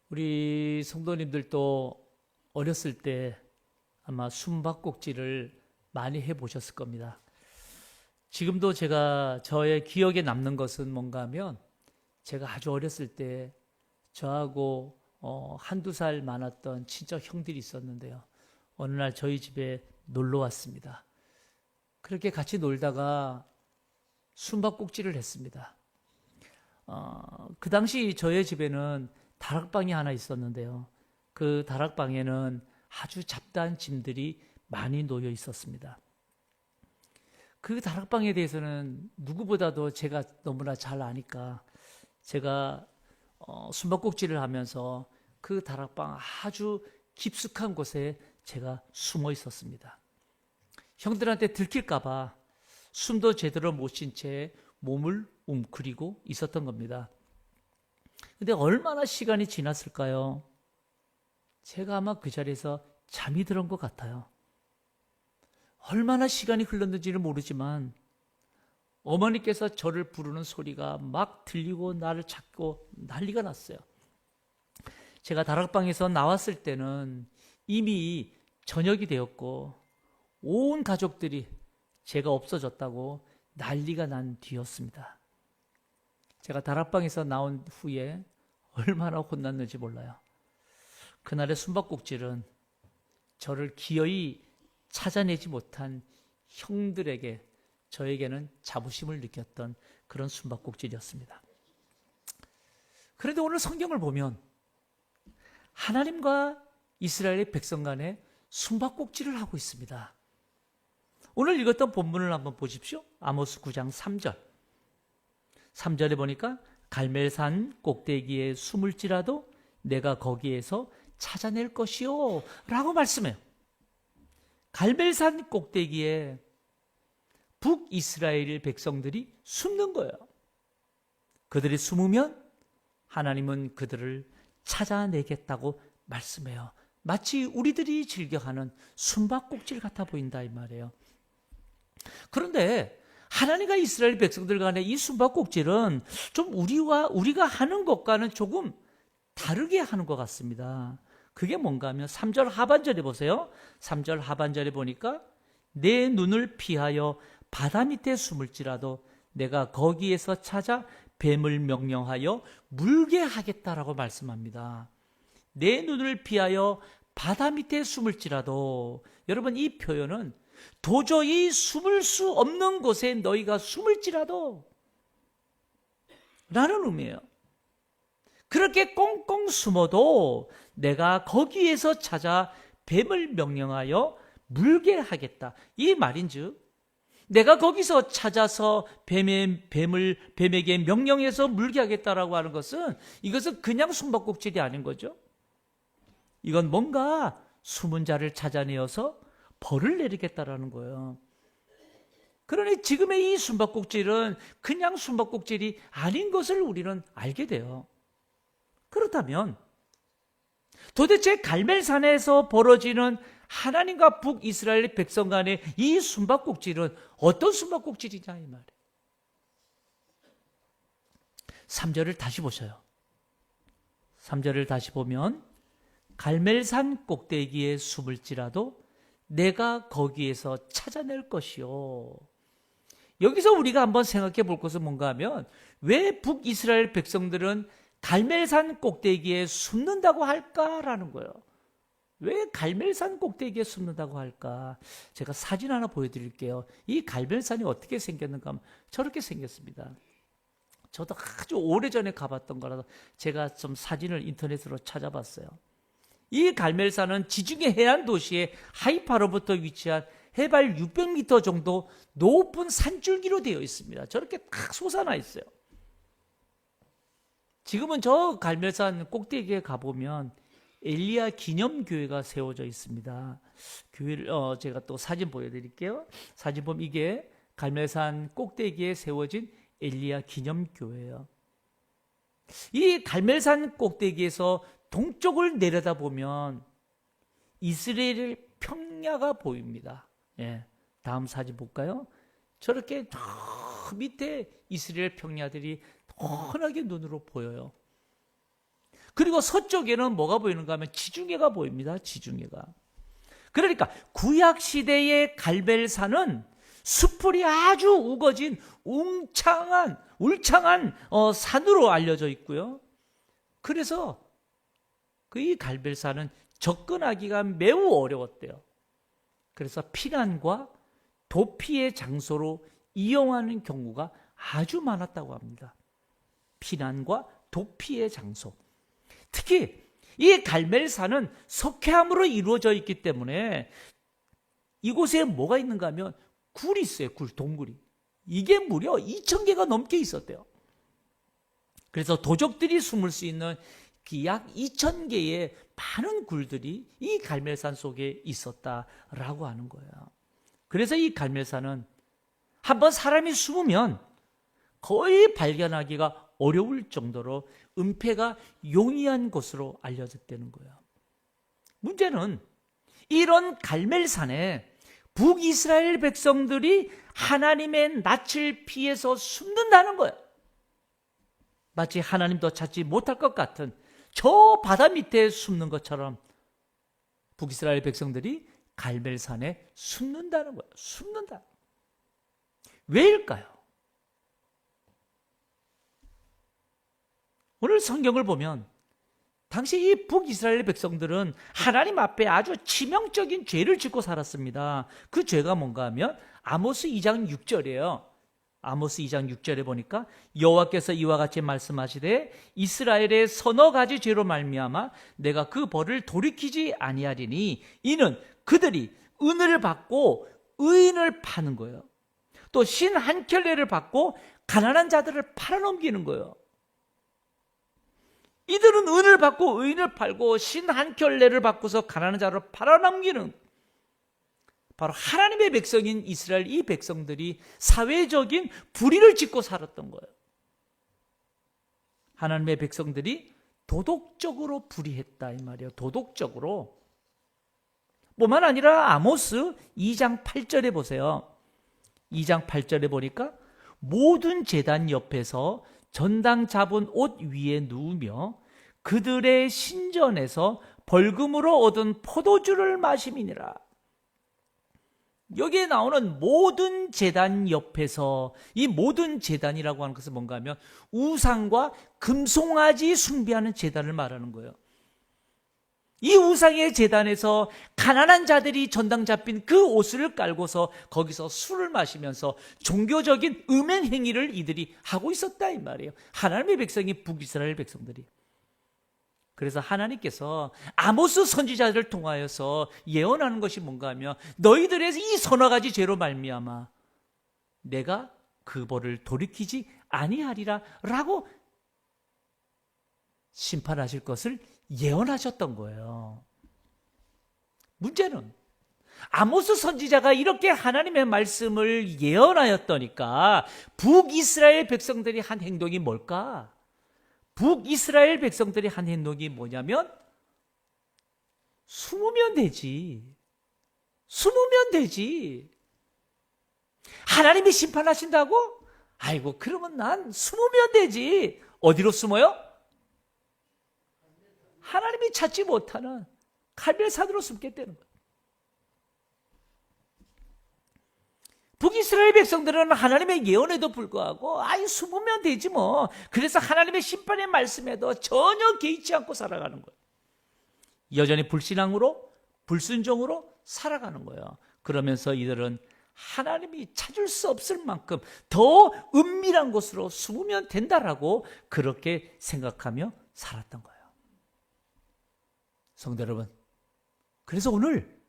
우리 성도님들도 어렸을 때 아마 숨바꼭질을 많이 해보셨을 겁니다. 지금도 저의 기억에 남는 것은 뭔가 하면 제가 아주 어렸을 때 저하고 한두 살 많았던 친척 형들이 있었는데요. 어느 날 저희 집에 놀러 왔습니다. 그렇게 같이 놀다가 숨바꼭질을 했습니다. 그 당시 저희 집에는 다락방이 하나 있었는데요. 그 다락방에는 아주 잡다한 짐들이 많이 놓여 있었습니다. 그 다락방에 대해서는 누구보다도 제가 너무나 잘 아니까 제가 숨바꼭질을 하면서 그 다락방 아주 깊숙한 곳에 제가 숨어 있었습니다. 형들한테 들킬까봐 숨도 제대로 못 쉰 채 몸을 웅크리고 있었던 겁니다. 근데 얼마나 시간이 지났을까요? 제가 아마 그 자리에서 잠이 들은 것 같아요. 얼마나 시간이 흘렀는지는 모르지만 어머니께서 저를 부르는 소리가 막 들리고 나를 찾고 난리가 났어요. 제가 다락방에서 나왔을 때는 이미 저녁이 되었고 온 가족들이 제가 없어졌다고 난리가 난 뒤였습니다. 제가 다락방에서 나온 후에 얼마나 혼났는지 몰라요. 그날의 숨바꼭질은 저를 기어이 찾아내지 못한 형들에게 저에게는 자부심을 느꼈던 그런 숨바꼭질이었습니다. 그런데 오늘 성경을 보면 하나님과 이스라엘의 백성 간에 숨바꼭질을 하고 있습니다. 오늘 읽었던 본문을 한번 보십시오. 아모스 9장 3절. 3절에 보니까 갈멜산 꼭대기에 숨을지라도 내가 거기에서 찾아낼 것이요 라고 말씀해요. 갈멜산 꼭대기에 북이스라엘 백성들이 숨는 거예요. 그들이 숨으면 하나님은 그들을 찾아내겠다고 말씀해요. 마치 우리들이 즐겨하는 숨바꼭질 같아 보인다 이 말이에요. 그런데 하나님과 이스라엘 백성들 간의 이 숨바꼭질은 좀 우리가 하는 것과는 조금 다르게 하는 것 같습니다. 그게 뭔가 하면 3절 하반절에 보세요. 3절 하반절에 보니까 내 눈을 피하여 바다 밑에 숨을지라도 내가 거기에서 찾아 뱀을 명령하여 물게 하겠다라고 말씀합니다. 내 눈을 피하여 바다 밑에 숨을지라도, 여러분 이 표현은 도저히 숨을 수 없는 곳에 너희가 숨을지라도 라는 의미예요. 그렇게 꽁꽁 숨어도 내가 거기에서 찾아 뱀을 명령하여 물게 하겠다. 이 말인즉 내가 거기서 찾아서 뱀에게 명령해서 물게 하겠다라고 하는 것은 이것은 그냥 숨바꼭질이 아닌 거죠. 이건 뭔가 숨은 자를 찾아내어서 벌을 내리겠다라는 거예요. 그러니 지금의 이 숨바꼭질은 그냥 숨바꼭질이 아닌 것을 우리는 알게 돼요. 그렇다면 도대체 갈멜산에서 벌어지는 하나님과 북이스라엘 백성 간의 이 숨바꼭질은 어떤 숨바꼭질이냐 이 말이에요. 3절을 다시 보셔요. 3절을 다시 보면 갈멜산 꼭대기에 숨을지라도 내가 거기에서 찾아낼 것이요. 여기서 우리가 한번 생각해 볼 것은 뭔가 하면 왜 북이스라엘 백성들은 갈멜산 꼭대기에 숨는다고 할까라는 거예요. 왜 갈멜산 꼭대기에 숨는다고 할까? 제가 사진 하나 보여드릴게요. 이 갈멜산이 어떻게 생겼는가 하면 저렇게 생겼습니다. 저도 아주 오래전에 가봤던 거라서 제가 좀 사진을 인터넷으로 찾아봤어요. 이 갈멜산은 지중해 해안 도시의 하이파로부터 위치한 해발 600m 정도 높은 산줄기로 되어 있습니다. 저렇게 탁 솟아나 있어요. 지금은 저 갈멜산 꼭대기에 가보면 엘리야 기념교회가 세워져 있습니다. 교회를 제가 또 사진 보여드릴게요. 사진 보면 이게 갈멜산 꼭대기에 세워진 엘리야 기념교회예요. 이 갈멜산 꼭대기에서 동쪽을 내려다보면 이스라엘 평야가 보입니다. 예, 다음 사진 볼까요? 저렇게 저 밑에 이스라엘 평야들이 훤하게 눈으로 보여요. 그리고 서쪽에는 뭐가 보이는가 하면 지중해가 보입니다. 지중해가. 그러니까 구약시대의 갈멜산은 숲풀이 아주 우거진 울창한 산으로 알려져 있고요. 그래서 이 갈멜산은 접근하기가 매우 어려웠대요. 그래서 피난과 도피의 장소로 이용하는 경우가 아주 많았다고 합니다. 피난과 도피의 장소. 특히 이 갈멜산은 석회암으로 이루어져 있기 때문에 이곳에 뭐가 있는가 하면 굴이 있어요. 동굴이. 이게 무려 2,000개가 넘게 있었대요. 그래서 도적들이 숨을 수 있는 약 2,000개의 많은 굴들이 이 갈멜산 속에 있었다라고 하는 거예요. 그래서 이 갈멜산은 한번 사람이 숨으면 거의 발견하기가 어려울 정도로 은폐가 용이한 곳으로 알려졌다는 거예요. 문제는 이런 갈멜산에 북이스라엘 백성들이 하나님의 낯을 피해서 숨는다는 거예요. 마치 하나님도 찾지 못할 것 같은 저 바다 밑에 숨는 것처럼 북이스라엘 백성들이 갈멜산에 숨는다는 거예요. 숨는다. 왜일까요? 오늘 성경을 보면 당시 이 북이스라엘 백성들은 하나님 앞에 아주 치명적인 죄를 짓고 살았습니다. 그 죄가 뭔가 하면 아모스 2장 6절이에요. 아모스 2장 6절에 보니까 여호와께서 이와 같이 말씀하시되 이스라엘의 서너 가지 죄로 말미암아 내가 그 벌을 돌이키지 아니하리니 이는 그들이 은을 받고 의인을 파는 거예요. 또 신 한 켤레를 받고 가난한 자들을 팔아넘기는 거예요. 이들은 은을 받고 의인을 팔고 신 한 켤레를 받고서 가난한 자를 팔아넘기는 바로 하나님의 백성인 이스라엘 이 백성들이 사회적인 불의를 짓고 살았던 거예요. 하나님의 백성들이 도덕적으로 불의했다 이 말이에요. 도덕적으로. 뿐만 아니라 아모스 2장 8절에 보세요. 2장 8절에 보니까 모든 제단 옆에서 전당 잡은 옷 위에 누우며 그들의 신전에서 벌금으로 얻은 포도주를 마심이니라. 여기에 나오는 모든 제단 옆에서 이 모든 제단이라고 하는 것은 뭔가 하면 우상과 금송아지 숭배하는 제단을 말하는 거예요. 이 우상의 제단에서 가난한 자들이 전당 잡힌 그 옷을 깔고서 거기서 술을 마시면서 종교적인 음행 행위를 이들이 하고 있었다 이 말이에요. 하나님의 백성이 북이스라엘 백성들이. 그래서 하나님께서 아모스 선지자를 통하여서 예언하는 것이 뭔가 하면 너희들의 이 서너 가지 죄로 말미암아 내가 그 벌을 돌이키지 아니하리라 라고 심판하실 것을 예언하셨던 거예요. 문제는 아모스 선지자가 이렇게 하나님의 말씀을 예언하였더니까 북이스라엘 백성들이 한 행동이 뭘까? 북이스라엘 백성들이 한 행동이 뭐냐면 숨으면 되지. 숨으면 되지. 하나님이 심판하신다고? 아이고 그러면 난 숨으면 되지. 어디로 숨어요? 하나님이 찾지 못하는 갈멜산으로 숨겠다는 거예요. 북이스라엘 백성들은 하나님의 예언에도 불구하고 숨으면 되지 뭐. 그래서 하나님의 심판의 말씀에도 전혀 개의치 않고 살아가는 거예요. 여전히 불신앙으로 불순종으로 살아가는 거예요. 그러면서 이들은 하나님이 찾을 수 없을 만큼 더 은밀한 곳으로 숨으면 된다라고 그렇게 생각하며 살았던 거예요. 성도 여러분, 그래서 오늘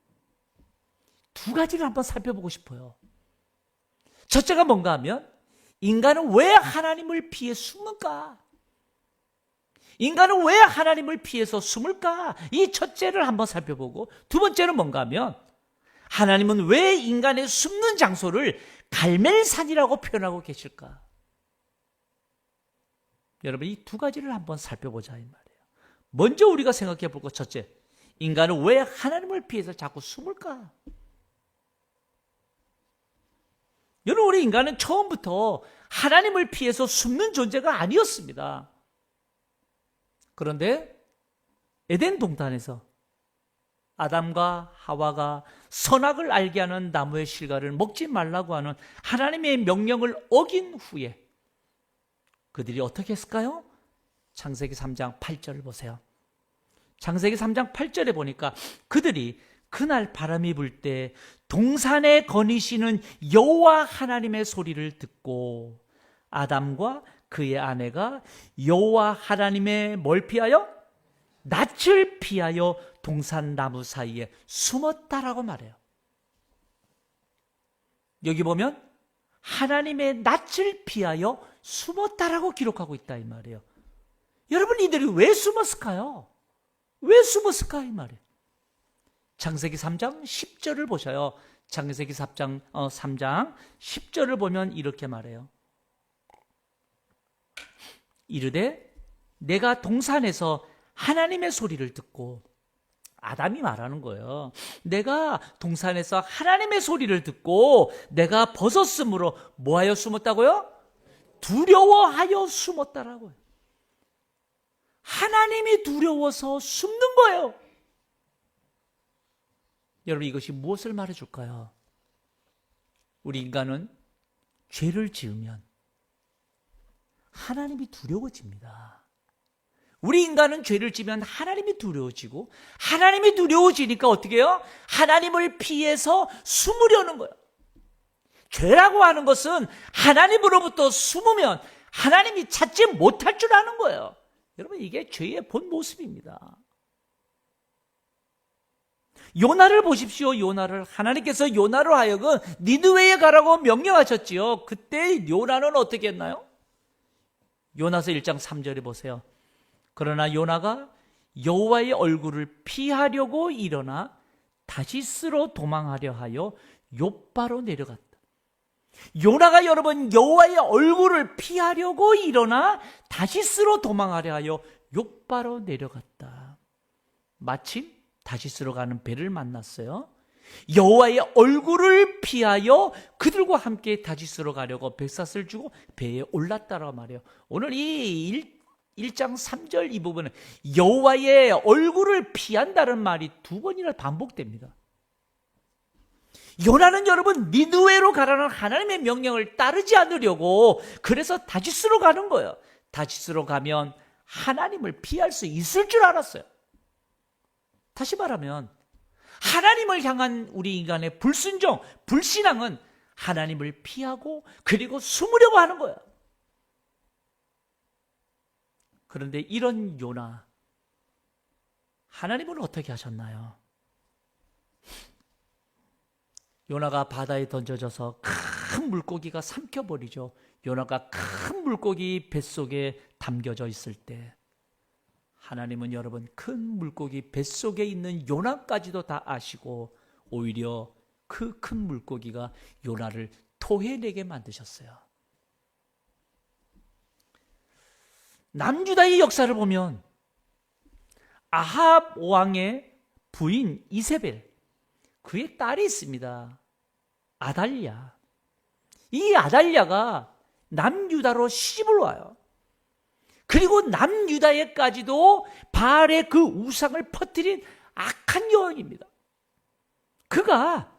두 가지를 한번 살펴보고 싶어요. 첫째가 뭔가 하면 인간은 왜 하나님을 피해 숨을까? 인간은 왜 하나님을 피해서 숨을까? 이 첫째를 한번 살펴보고 두 번째는 뭔가 하면 하나님은 왜 인간의 숨는 장소를 갈멜산이라고 표현하고 계실까? 여러분 이 두 가지를 한번 살펴보자 이 말이에요. 먼저 우리가 생각해 볼 것 첫째, 인간은 왜 하나님을 피해서 자꾸 숨을까? 여러분 우리 인간은 처음부터 하나님을 피해서 숨는 존재가 아니었습니다. 그런데 에덴 동산에서 아담과 하와가 선악을 알게 하는 나무의 실과를 먹지 말라고 하는 하나님의 명령을 어긴 후에 그들이 어떻게 했을까요? 창세기 3장 8절을 보세요. 창세기 3장 8절에 보니까 그들이 그날 바람이 불 때 동산에 거니시는 여호와 하나님의 소리를 듣고 아담과 그의 아내가 여호와 하나님의 뭘 피하여? 낯을 피하여 동산 나무 사이에 숨었다라고 말해요. 여기 보면 하나님의 낯을 피하여 숨었다라고 기록하고 있다 이 말이에요. 여러분 이들이 왜 숨었을까요? 왜 숨었을까 이 말이에요. 창세기 3장 10절을 보셔요. 창세기 3장 10절을 보면 이렇게 말해요. 이르되 내가 동산에서 하나님의 소리를 듣고, 아담이 말하는 거예요. 내가 동산에서 하나님의 소리를 듣고 내가 벗었으므로 뭐하여 숨었다고요? 두려워하여 숨었다라고요. 하나님이 두려워서 숨는 거예요. 여러분 이것이 무엇을 말해줄까요? 우리 인간은 죄를 지으면 하나님이 두려워집니다. 우리 인간은 죄를 지면 하나님이 두려워지고, 하나님이 두려워지니까 어떻게 해요? 하나님을 피해서 숨으려는 거예요. 죄라고 하는 것은 하나님으로부터 숨으면 하나님이 찾지 못할 줄 아는 거예요. 여러분 이게 죄의 본 모습입니다. 요나를 보십시오. 요나를 하나님께서 요나로 하여금 니느웨에 가라고 명령하셨지요. 그때 요나는 어떻게 했나요? 요나서 1장 3절에 보세요. 그러나 요나가 여호와의 얼굴을 피하려고 일어나 다시스로 도망하려 하여 욥바로 내려갔다. 요나가 여러분 여호와의 얼굴을 피하려고 일어나 다시스로 도망하려 하여 욥바로 내려갔다. 마침 다시스로 가는 배를 만났어요. 여호와의 얼굴을 피하여 그들과 함께 다시스로 가려고 백삿을 주고 배에 올랐다라고 말해요. 오늘 이 1장 3절 이 부분은 여호와의 얼굴을 피한다는 말이 두 번이나 반복됩니다. 요나는 여러분 니느웨로 가라는 하나님의 명령을 따르지 않으려고 그래서 다시스로 가는 거예요. 다시스로 가면 하나님을 피할 수 있을 줄 알았어요. 다시 말하면 하나님을 향한 우리 인간의 불순종, 불신앙은 하나님을 피하고 그리고 숨으려고 하는 거예요. 그런데 이런 요나, 하나님은 어떻게 하셨나요? 요나가 바다에 던져져서 큰 물고기가 삼켜버리죠. 요나가 큰 물고기 뱃속에 담겨져 있을 때 하나님은 여러분 큰 물고기 뱃속에 있는 요나까지도 다 아시고 오히려 그 큰 물고기가 요나를 토해내게 만드셨어요. 남유다의 역사를 보면 아합 왕의 부인 이세벨, 그의 딸이 있습니다. 아달랴. 이 아달랴가 남유다로 시집을 와요. 그리고 남유다에까지도 바알의 그 우상을 퍼뜨린 악한 여왕입니다. 그가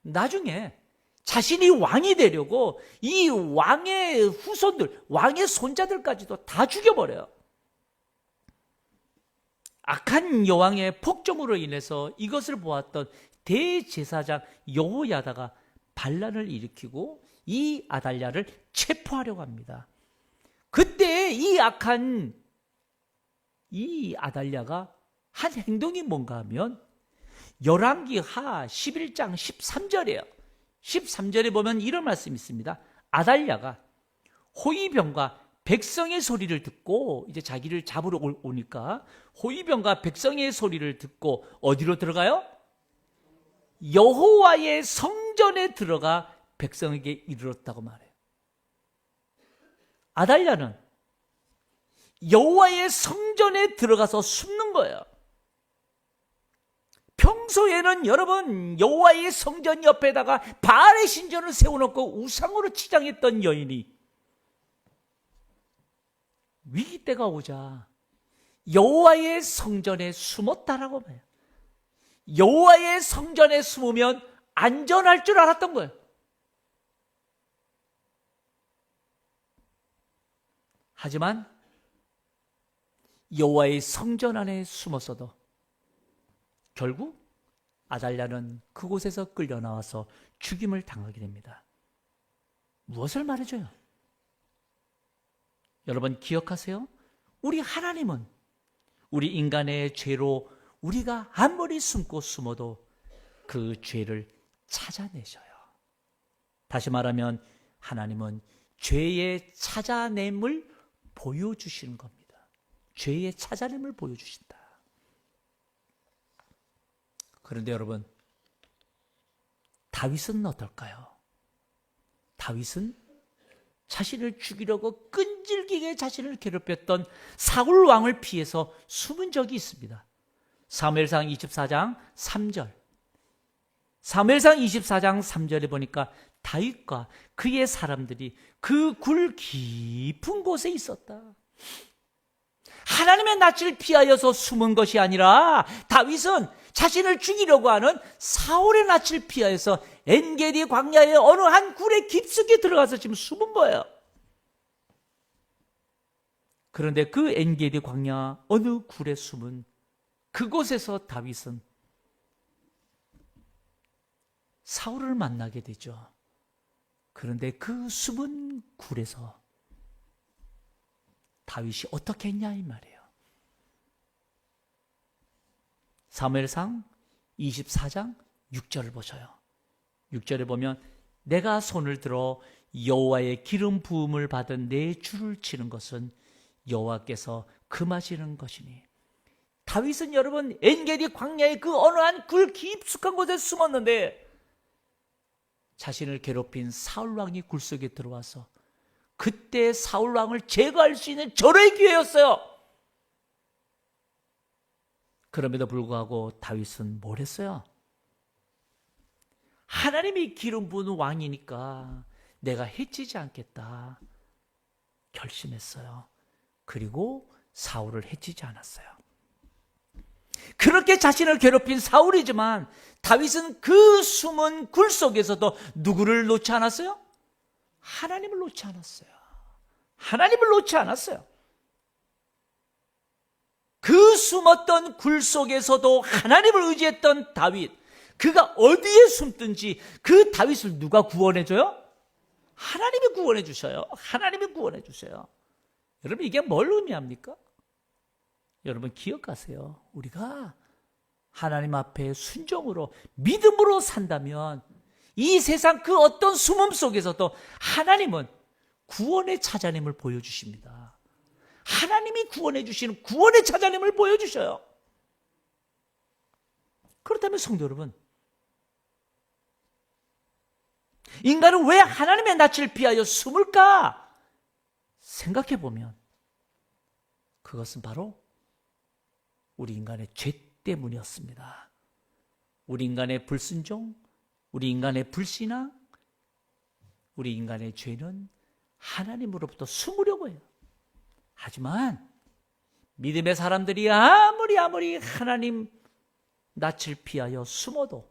나중에 자신이 왕이 되려고 이 왕의 후손들, 왕의 손자들까지도 다 죽여버려요. 악한 여왕의 폭정으로 인해서 이것을 보았던 대제사장 여호야다가 반란을 일으키고 이 아달랴를 체포하려고 합니다. 그때 이 악한 이 아달랴가 한 행동이 뭔가 하면 열왕기하 11장 13절이에요. 13절에 보면 이런 말씀이 있습니다. 아달랴가 호위병과 백성의 소리를 듣고 이제 자기를 잡으러 오니까 호위병과 백성의 소리를 듣고 어디로 들어가요? 여호와의 성전에 들어가 백성에게 이르렀다고 말해요. 아달랴는 여호와의 성전에 들어가서 숨는 거예요. 평소에는 여러분 여호와의 성전 옆에다가 바알의 신전을 세워놓고 우상으로 치장했던 여인이 위기 때가 오자 여호와의 성전에 숨었다라고 말해요. 여호와의 성전에 숨으면 안전할 줄 알았던 거예요. 하지만 여호와의 성전 안에 숨었어도 결국 아달랴는 그곳에서 끌려 나와서 죽임을 당하게 됩니다. 무엇을 말해줘요? 여러분 기억하세요? 우리 하나님은 우리 인간의 죄로 우리가 아무리 숨고 숨어도 그 죄를 찾아내셔요. 다시 말하면 하나님은 죄의 찾아냄을 보여주시는 겁니다. 죄의 찾아냄을 보여주신다. 그런데 여러분, 다윗은 어떨까요? 다윗은 자신을 죽이려고 끈질기게 자신을 괴롭혔던 사울 왕을 피해서 숨은 적이 있습니다. 사무엘상 24장 3절. 사무엘상 24장 3절에 보니까 다윗과 그의 사람들이 그 굴 깊은 곳에 있었다. 하나님의 낯을 피하여서 숨은 것이 아니라 다윗은 자신을 죽이려고 하는 사울의 낯을 피하여서 엔게디 광야의 어느 한 굴에 깊숙이 들어가서 지금 숨은 거예요. 그런데 그 엔게디 광야 어느 굴에 숨은 그곳에서 다윗은 사울을 만나게 되죠. 그런데 그 숨은 굴에서 다윗이 어떻게 했냐 이 말이에요. 사무엘상 24장 6절을 보셔요. 6절에 보면 내가 손을 들어 여호와의 기름 부음을 받은 내 줄을 치는 것은 여호와께서 금하시는 것이니. 다윗은 여러분 엔게디 광야의 그 어느 한 굴 깊숙한 곳에 숨었는데 자신을 괴롭힌 사울왕이 굴 속에 들어와서 그때 사울왕을 제거할 수 있는 절호의 기회였어요. 그럼에도 불구하고 다윗은 뭘 했어요? 하나님이 기름 부은 왕이니까 내가 해치지 않겠다 결심했어요. 그리고 사울을 해치지 않았어요. 그렇게 자신을 괴롭힌 사울이지만 다윗은 그 숨은 굴 속에서도 누구를 놓지 않았어요? 하나님을 놓지 않았어요. 하나님을 놓지 않았어요. 그 숨었던 굴 속에서도 하나님을 의지했던 다윗, 그가 어디에 숨든지 그 다윗을 누가 구원해줘요? 하나님이 구원해 주셔요. 하나님이 구원해 주셔요. 여러분 이게 뭘 의미합니까? 여러분 기억하세요. 우리가 하나님 앞에 순종으로 믿음으로 산다면 이 세상 그 어떤 숨음 속에서도 하나님은 구원의 찾아냄을 보여주십니다. 하나님이 구원해 주시는 구원의 찾아냄을 보여주셔요. 그렇다면 성도 여러분, 인간은 왜 하나님의 낯을 피하여 숨을까? 생각해 보면 그것은 바로 우리 인간의 죄 때문이었습니다. 우리 인간의 불순종, 우리 인간의 불신앙, 우리 인간의 죄는 하나님으로부터 숨으려고 해요. 하지만 믿음의 사람들이 아무리 하나님 낯을 피하여 숨어도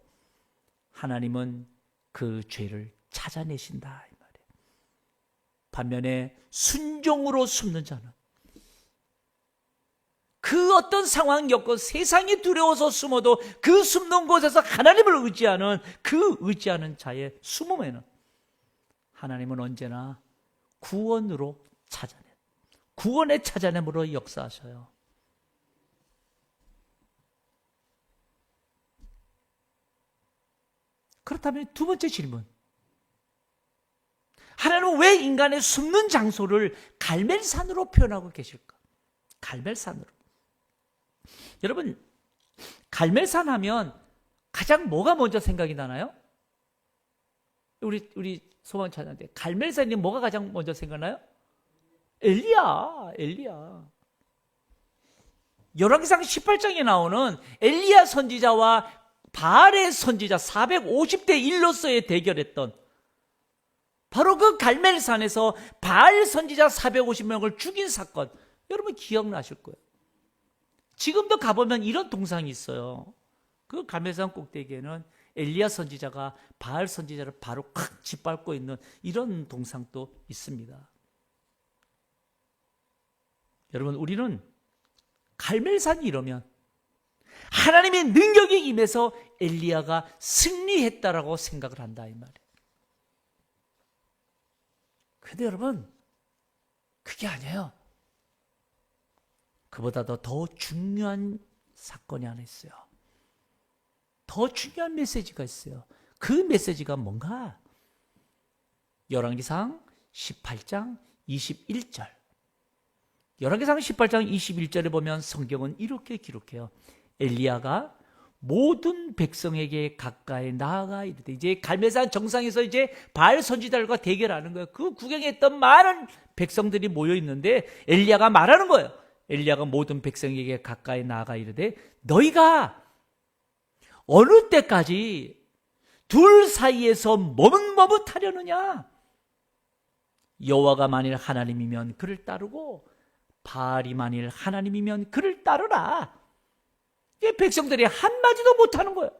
하나님은 그 죄를 찾아내신다 이 말이에요. 반면에 순종으로 숨는 자는 그 어떤 상황 겪고 세상이 두려워서 숨어도 그 숨는 곳에서 하나님을 의지하는 그 의지하는 자의 숨음에는 하나님은 언제나 구원으로 찾아내, 구원의 찾아냄으로 역사하셔요. 그렇다면 두 번째 질문, 하나님은 왜 인간의 숨는 장소를 갈멜산으로 표현하고 계실까? 갈멜산으로. 여러분 갈멜산 하면 가장 뭐가 먼저 생각이 나나요? 우리 소망찬양대 갈멜산이 뭐가 가장 먼저 생각나요? 엘리야. 열왕기상 18장에 나오는 엘리야 선지자와 바알의 선지자 450대 1로서의 대결했던 바로 그 갈멜산에서 바알 선지자 450명을 죽인 사건, 여러분 기억나실 거예요. 지금도 가보면 이런 동상이 있어요. 그 갈멜산 꼭대기에는 엘리야 선지자가 바알 선지자를 바로 콱 짓밟고 있는 이런 동상도 있습니다. 여러분, 우리는 갈멜산이 이러면 하나님의 능력이 임해서 엘리야가 승리했다라고 생각을 한다 이 말이에요. 그런데 여러분, 그게 아니에요. 그보다도 더 중요한 사건이 하나 있어요. 더 중요한 메시지가 있어요. 그 메시지가 뭔가? 열왕기상 18장 21절. 열왕기상 18장 21절에 보면 성경은 이렇게 기록해요. 엘리야가 모든 백성에게 가까이 나아가 이르되, 이제 갈멜산 정상에서 이제 바알 선지자들과 대결하는 거예요. 그 구경했던 많은 백성들이 모여 있는데 엘리야가 말하는 거예요. 엘리야가 모든 백성에게 가까이 나아가 이르되, 너희가 어느 때까지 둘 사이에서 머뭇머뭇하려느냐? 여호와가 만일 하나님이면 그를 따르고 바알이 만일 하나님이면 그를 따르라. 이 백성들이 한마디도 못하는 거예요.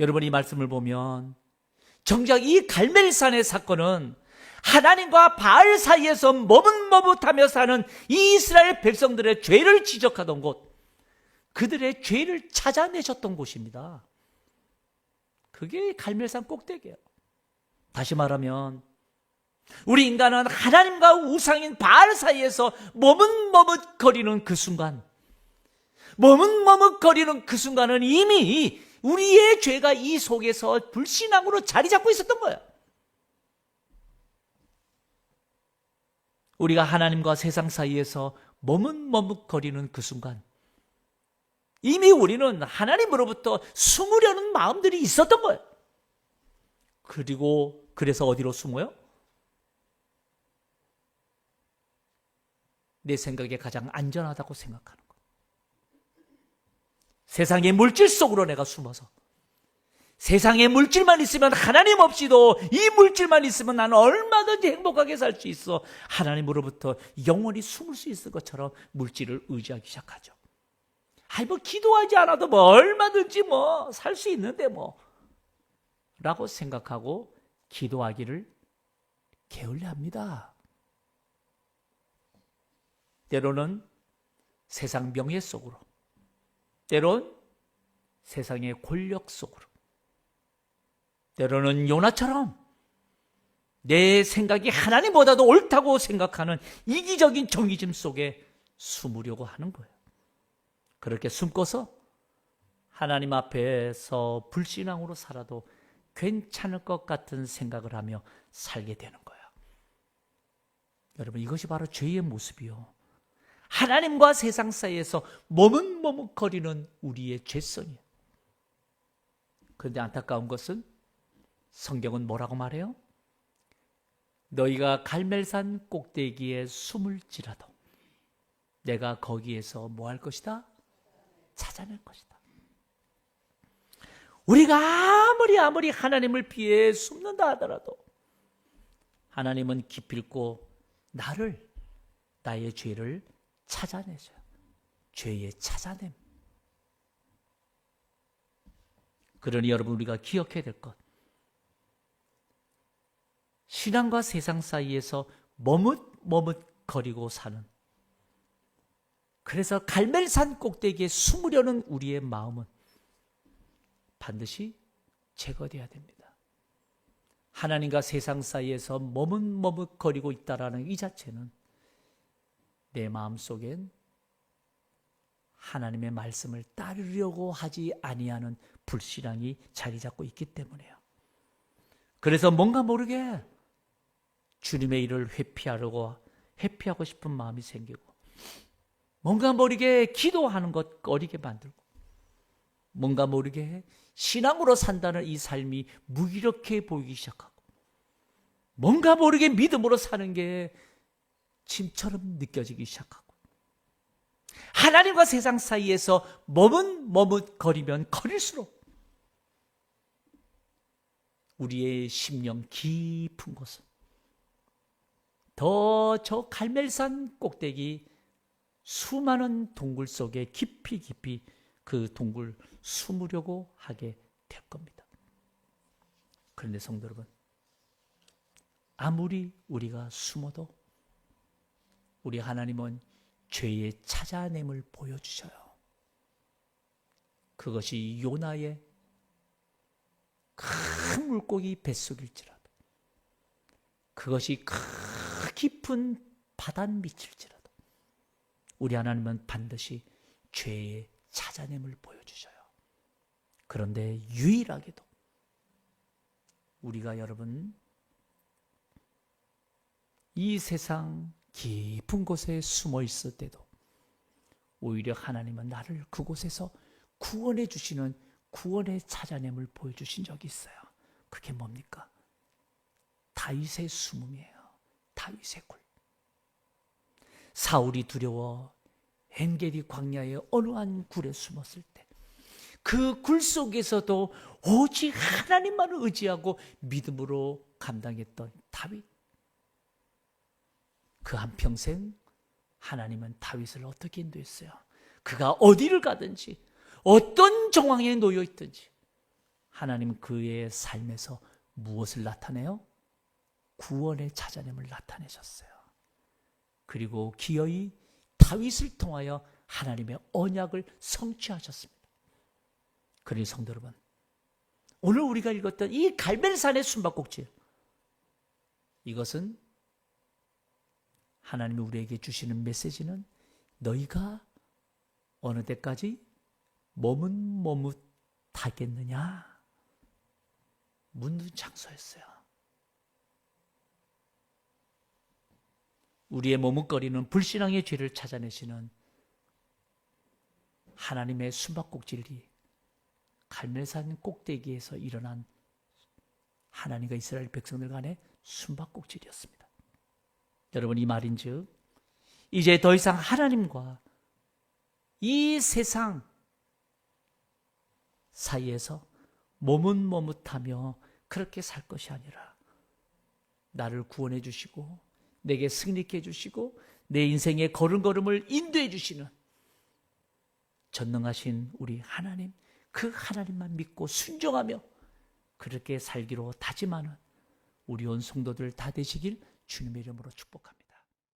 여러분, 이 말씀을 보면 정작 이 갈멜산의 사건은 하나님과 바알 사이에서 머뭇머뭇하며 사는 이 이스라엘 백성들의 죄를 지적하던 곳, 그들의 죄를 찾아내셨던 곳입니다. 그게 갈멜산 꼭대기예요. 다시 말하면 우리 인간은 하나님과 우상인 바알 사이에서 머뭇머뭇거리는 그 순간, 머뭇머뭇거리는 그 순간은 이미 우리의 죄가 이 속에서 불신앙으로 자리 잡고 있었던 거예요. 우리가 하나님과 세상 사이에서 머뭇머뭇거리는 그 순간, 이미 우리는 하나님으로부터 숨으려는 마음들이 있었던 거예요. 그래서 어디로 숨어요? 내 생각에 가장 안전하다고 생각하는 것. 세상의 물질 속으로 내가 숨어서, 세상에 물질만 있으면, 하나님 없이도 이 물질만 있으면 나는 얼마든지 행복하게 살 수 있어, 하나님으로부터 영원히 숨을 수 있을 것처럼 물질을 의지하기 시작하죠. 기도하지 않아도 얼마든지 살 수 있는데 라고 생각하고 기도하기를 게을리합니다. 때로는 세상 명예 속으로, 때론 세상의 권력 속으로, 때로는 요나처럼 내 생각이 하나님보다도 옳다고 생각하는 이기적인 정의심 속에 숨으려고 하는 거예요. 그렇게 숨고서 하나님 앞에서 불신앙으로 살아도 괜찮을 것 같은 생각을 하며 살게 되는 거예요. 여러분, 이것이 바로 죄의 모습이요, 하나님과 세상 사이에서 머뭇머뭇거리는 우리의 죄성이에요. 그런데 안타까운 것은 성경은 뭐라고 말해요? 너희가 갈멜산 꼭대기에 숨을지라도 내가 거기에서 뭐 할 것이다? 찾아낼 것이다. 우리가 아무리 하나님을 피해 숨는다 하더라도 하나님은 기필코 나의 죄를 찾아내셔요. 죄의 찾아냄. 그러니 여러분, 우리가 기억해야 될 것, 신앙과 세상 사이에서 머뭇머뭇거리고 사는, 그래서 갈멜산 꼭대기에 숨으려는 우리의 마음은 반드시 제거되어야 됩니다. 하나님과 세상 사이에서 머뭇머뭇거리고 있다라는 이 자체는 내 마음속엔 하나님의 말씀을 따르려고 하지 아니하는 불신앙이 자리 잡고 있기 때문에요. 그래서 뭔가 모르게 주님의 일을 회피하고 싶은 마음이 생기고, 뭔가 모르게 기도하는 것 꺼리게 만들고, 뭔가 모르게 신앙으로 산다는 이 삶이 무기력해 보이기 시작하고, 뭔가 모르게 믿음으로 사는 게 짐처럼 느껴지기 시작하고, 하나님과 세상 사이에서 머뭇머뭇거리면 거릴수록 우리의 심령 깊은 곳은 더 저 갈멜산 꼭대기 수많은 동굴 속에 깊이 깊이 그 동굴 숨으려고 하게 될 겁니다. 그런데 성도 여러분, 아무리 우리가 숨어도 우리 하나님은 죄의 찾아냄을 보여주셔요. 그것이 요나의 큰 물고기 뱃속일지라도, 그것이 깊은 바다 밑일지라도 우리 하나님은 반드시 죄의 찾아냄을 보여주셔요. 그런데 유일하게도 우리가 여러분 이 세상 깊은 곳에 숨어 있을 때도 오히려 하나님은 나를 그곳에서 구원해 주시는 구원의 찾아냄을 보여주신 적이 있어요. 그게 뭡니까? 다윗의 숨음이에요. 다윗의 굴. 사울이 두려워 엔게디 광야의 어느 한 굴에 숨었을 때 그 굴 속에서도 오직 하나님만을 의지하고 믿음으로 감당했던 다윗. 그 한평생 하나님은 다윗을 어떻게 인도했어요? 그가 어디를 가든지 어떤 정황에 놓여 있든지 하나님 그의 삶에서 무엇을 나타내요? 구원의 찾아냄을 나타내셨어요. 그리고 기어이 다윗을 통하여 하나님의 언약을 성취하셨습니다. 그러니 성도 여러분, 오늘 우리가 읽었던 이 갈멜산의 숨바꼭질, 이것은 하나님이 우리에게 주시는 메시지는 너희가 어느 때까지 머뭇머뭇하겠느냐, 묻는 장소였어요. 우리의 머뭇거리는 불신앙의 죄를 찾아내시는 하나님의 숨바꼭질이 갈멜산 꼭대기에서 일어난 하나님과 이스라엘 백성들 간의 숨바꼭질이었습니다. 여러분, 이 말인즉 이제 더 이상 하나님과 이 세상 사이에서 머뭇머뭇하며 그렇게 살 것이 아니라 나를 구원해 주시고 내게 승리케 해주시고 내 인생의 걸음걸음을 인도해 주시는 전능하신 우리 하나님, 그 하나님만 믿고 순종하며 그렇게 살기로 다짐하는 우리 온 성도들 다 되시길 주님의 이름으로 축복합니다.